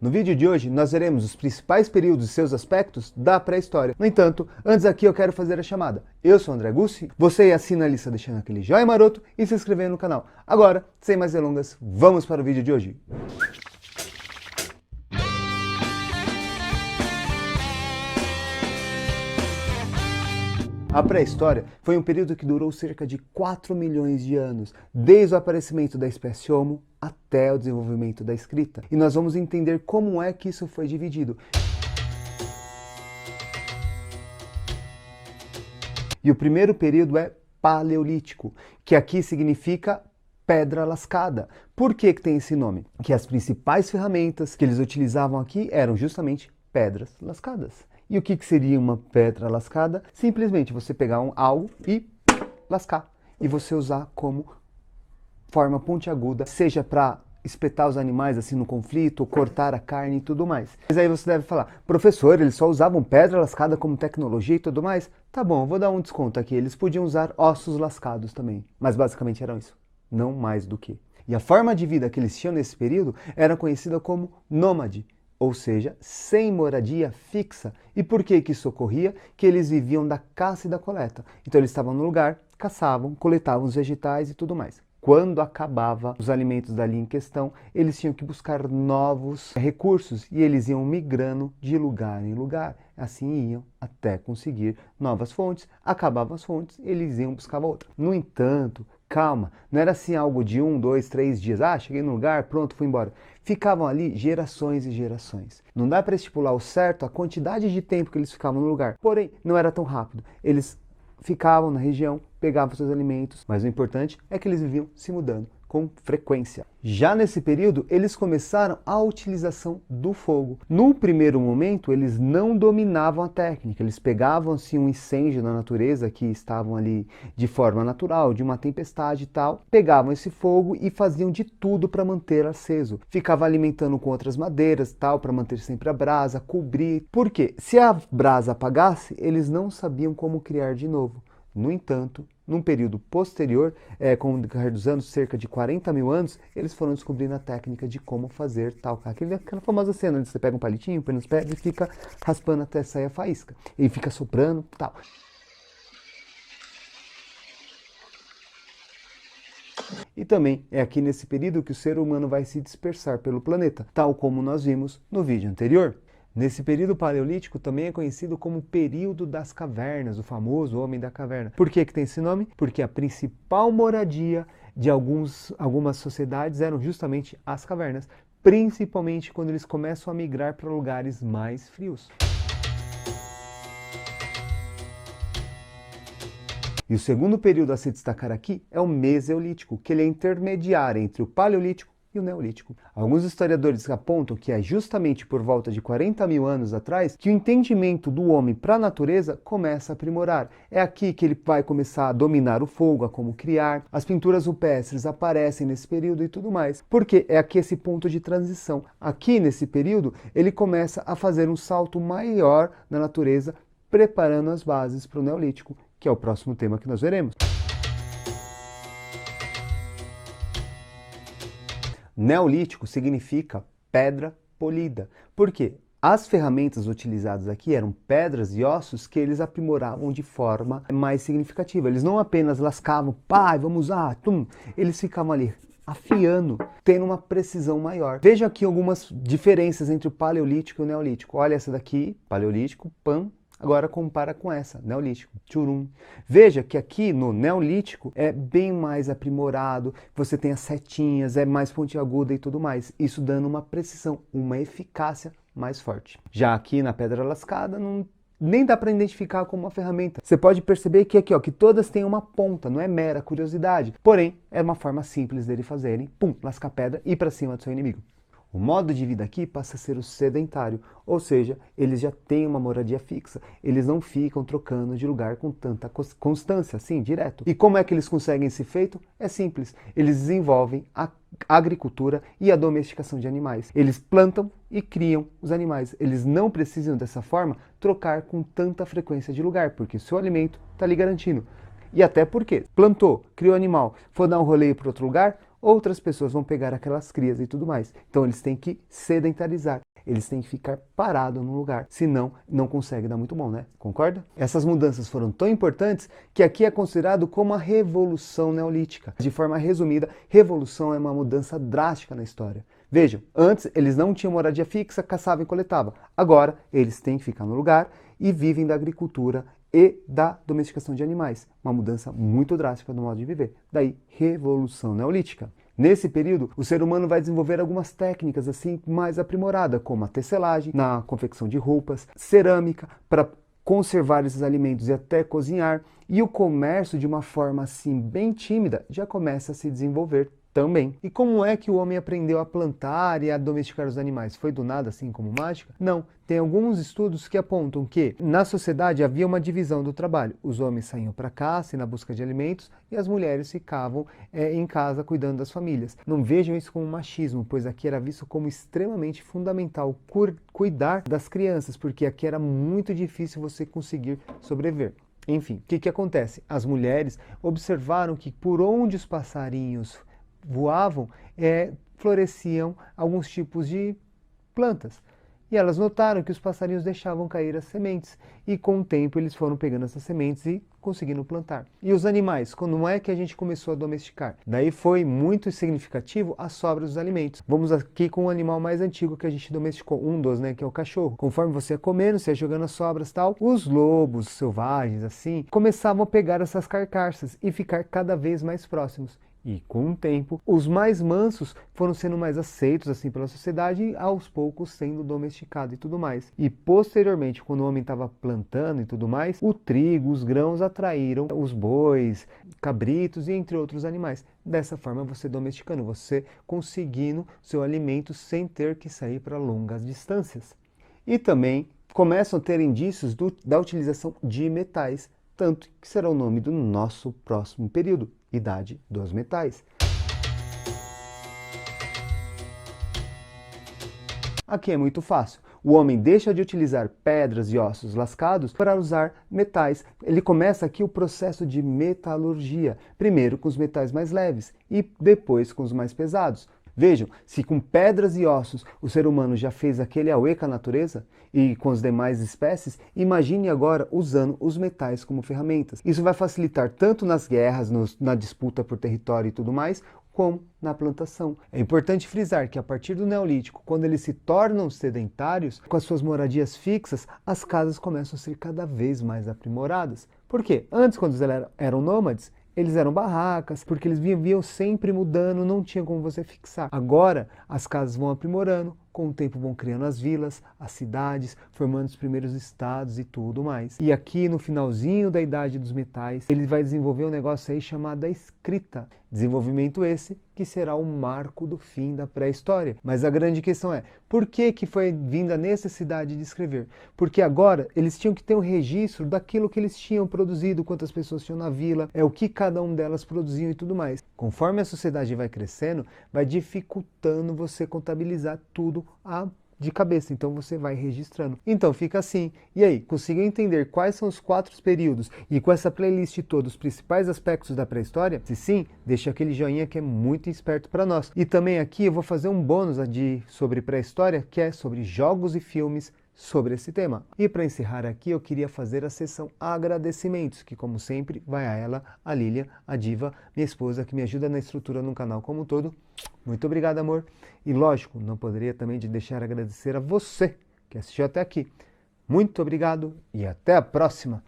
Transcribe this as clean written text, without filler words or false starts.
No vídeo de hoje, nós veremos os principais períodos e seus aspectos da pré-história. No entanto, antes aqui eu quero fazer a chamada. Eu sou o André Gussi, você assina a lista deixando aquele joinha maroto e se inscrevendo no canal. Agora, sem mais delongas, vamos para o vídeo de hoje. A pré-história foi um período que durou cerca de 4 milhões de anos, desde o aparecimento da espécie Homo até o desenvolvimento da escrita. E nós vamos entender como é que isso foi dividido. E o primeiro período é Paleolítico, que aqui significa pedra lascada. Por que tem esse nome? Que as principais ferramentas que eles utilizavam aqui eram justamente pedras lascadas. E o que seria uma pedra lascada? Simplesmente você pegar algo e lascar. E você usar como forma pontiaguda, seja para espetar os animais assim no conflito, ou cortar a carne e tudo mais. Mas aí você deve falar, professor, eles só usavam pedra lascada como tecnologia e tudo mais? Tá bom, eu vou dar um desconto aqui. Eles podiam usar ossos lascados também. Mas basicamente eram isso. Não mais do que. E a forma de vida que eles tinham nesse período era conhecida como nômade. Ou seja, sem moradia fixa. E por que isso ocorria? Que eles viviam da caça e da coleta. Então eles estavam no lugar, caçavam, coletavam os vegetais e tudo mais. Quando acabava os alimentos dali em questão, eles tinham que buscar novos recursos e eles iam migrando de lugar em lugar. Assim iam até conseguir novas fontes. Acabavam as fontes, eles iam buscar outra. No entanto, calma, não era assim algo de 1, 2, 3 dias. Ah, cheguei no lugar, pronto, fui embora. Ficavam ali gerações e gerações. Não dá para estipular ao certo a quantidade de tempo que eles ficavam no lugar. Porém, não era tão rápido. Eles ficavam na região, pegavam seus alimentos, mas o importante é que eles viviam se mudando com frequência. Já nesse período, eles começaram a utilização do fogo. No primeiro momento, eles não dominavam a técnica, eles pegavam assim um incêndio na natureza que estavam ali de forma natural, de uma tempestade e tal, pegavam esse fogo e faziam de tudo para manter aceso. Ficava alimentando com outras madeiras e tal, para manter sempre a brasa, cobrir. Por quê? Se a brasa apagasse, eles não sabiam como criar de novo. No entanto, num período posterior, com o decorrer dos anos, cerca de 40 mil anos, eles foram descobrindo a técnica de como fazer tal. Aquela famosa cena onde você pega um palitinho, põe nos pés e fica raspando até sair a faísca. E fica soprando e tal. E também é aqui nesse período que o ser humano vai se dispersar pelo planeta, tal como nós vimos no vídeo anterior. Nesse período paleolítico também é conhecido como período das cavernas, o famoso homem da caverna. Por que tem esse nome? Porque a principal moradia de algumas sociedades eram justamente as cavernas, principalmente quando eles começam a migrar para lugares mais frios. E o segundo período a se destacar aqui é o Mesolítico, que ele é intermediário entre o Paleolítico e o Neolítico. Alguns historiadores apontam que é justamente por volta de 40 mil anos atrás que o entendimento do homem para a natureza começa a aprimorar. É aqui que ele vai começar a dominar o fogo, a como criar. As pinturas rupestres aparecem nesse período e tudo mais. Porque é aqui esse ponto de transição. Aqui nesse período ele começa a fazer um salto maior na natureza, preparando as bases para o Neolítico, que é o próximo tema que nós veremos. Neolítico significa pedra polida. Por quê? As ferramentas utilizadas aqui eram pedras e ossos que eles aprimoravam de forma mais significativa. Eles não apenas lascavam, pai, vamos usar, tum. Eles ficavam ali afiando, tendo uma precisão maior. Veja aqui algumas diferenças entre o Paleolítico e o Neolítico. Olha essa daqui, Paleolítico, pam. Agora compara com essa, Neolítico, tchurum. Veja que aqui no Neolítico é bem mais aprimorado, você tem as setinhas, é mais pontiaguda e tudo mais. Isso dando uma precisão, uma eficácia mais forte. Já aqui na Pedra Lascada, nem dá para identificar como uma ferramenta. Você pode perceber que aqui, ó, que todas têm uma ponta, não é mera curiosidade. Porém, é uma forma simples dele fazerem, pum, lascar pedra e ir para cima do seu inimigo. O modo de vida aqui passa a ser o sedentário, ou seja, eles já têm uma moradia fixa, eles não ficam trocando de lugar com tanta constância, assim, direto. E como é que eles conseguem esse feito? É simples, eles desenvolvem a agricultura e a domesticação de animais. Eles plantam e criam os animais, eles não precisam dessa forma trocar com tanta frequência de lugar, porque o seu alimento está ali garantindo. E até porque plantou, criou animal, for dar um roleio para outro lugar, outras pessoas vão pegar aquelas crias e tudo mais. Então eles têm que sedentarizar. eles têm que ficar parados no lugar, senão não consegue dar muito bom, né? Concorda? Essas mudanças foram tão importantes que aqui é considerado como a Revolução Neolítica. De forma resumida, revolução é uma mudança drástica na história. Vejam, antes eles não tinham moradia fixa, caçavam e coletavam. Agora eles têm que ficar no lugar e vivem da agricultura e da domesticação de animais. Uma mudança muito drástica no modo de viver. Daí, Revolução Neolítica. Nesse período, o ser humano vai desenvolver algumas técnicas assim mais aprimoradas, como a tecelagem, na confecção de roupas, cerâmica, para conservar esses alimentos e até cozinhar, e o comércio de uma forma assim bem tímida já começa a se desenvolver também. E como é que o homem aprendeu a plantar e a domesticar os animais? Foi do nada assim como mágica? Não. Tem alguns estudos que apontam que na sociedade havia uma divisão do trabalho. Os homens saíam para caça e na busca de alimentos e as mulheres ficavam em casa cuidando das famílias. Não vejam isso como machismo, pois aqui era visto como extremamente fundamental cuidar das crianças, porque aqui era muito difícil você conseguir sobreviver. Enfim, o que acontece? As mulheres observaram que por onde os passarinhos voavam, floresciam alguns tipos de plantas. E elas notaram que os passarinhos deixavam cair as sementes. E com o tempo eles foram pegando essas sementes e conseguindo plantar. E os animais, quando é que a gente começou a domesticar? Daí foi muito significativo a sobra dos alimentos. Vamos aqui com o animal mais antigo que a gente domesticou, um dos, que é o cachorro. Conforme você ia comendo, você ia jogando as sobras e tal, os lobos selvagens, assim, começavam a pegar essas carcaças e ficar cada vez mais próximos. E com o tempo, os mais mansos foram sendo mais aceitos assim pela sociedade e aos poucos sendo domesticados e tudo mais. E posteriormente, quando o homem estava plantando e tudo mais, o trigo, os grãos atraíram os bois, cabritos e entre outros animais. Dessa forma, você domesticando, você conseguindo seu alimento sem ter que sair para longas distâncias. E também começam a ter indícios da utilização de metais, tanto que será o nome do nosso próximo período. Idade dos metais. Aqui é muito fácil. O homem deixa de utilizar pedras e ossos lascados para usar metais. Ele começa aqui o processo de metalurgia, primeiro com os metais mais leves e depois com os mais pesados. Vejam, se com pedras e ossos o ser humano já fez aquele auê com a natureza e com as demais espécies, imagine agora usando os metais como ferramentas. Isso vai facilitar tanto nas guerras, na disputa por território e tudo mais, como na plantação. É importante frisar que a partir do Neolítico, quando eles se tornam sedentários, com as suas moradias fixas, as casas começam a ser cada vez mais aprimoradas. Por quê? Antes, quando eles eram nômades, eles eram barracas, porque eles viviam sempre mudando, não tinha como você fixar. Agora, as casas vão aprimorando, com o tempo vão criando as vilas, as cidades, formando os primeiros estados e tudo mais. E aqui no finalzinho da Idade dos Metais, ele vai desenvolver um negócio aí chamado a escrita. Desenvolvimento esse que será o marco do fim da pré-história. Mas a grande questão é, por que foi vinda a necessidade de escrever? Porque agora eles tinham que ter um registro daquilo que eles tinham produzido, quantas pessoas tinham na vila, o que cada uma delas produziam e tudo mais. Conforme a sociedade vai crescendo, vai dificultando você contabilizar tudo de cabeça, então você vai registrando. Então fica assim. E aí, conseguiu entender quais são os 4 períodos e com essa playlist todos os principais aspectos da pré-história? Se sim, deixa aquele joinha que é muito esperto para nós. E também aqui eu vou fazer um bônus sobre pré-história, que é sobre jogos e filmes sobre esse tema. E para encerrar aqui, eu queria fazer a sessão agradecimentos, que como sempre vai a ela, a Lília, a diva, minha esposa, que me ajuda na estrutura no canal como um todo. Muito obrigado, amor. E lógico, não poderia também de deixar de agradecer a você que assistiu até aqui. Muito obrigado e até a próxima!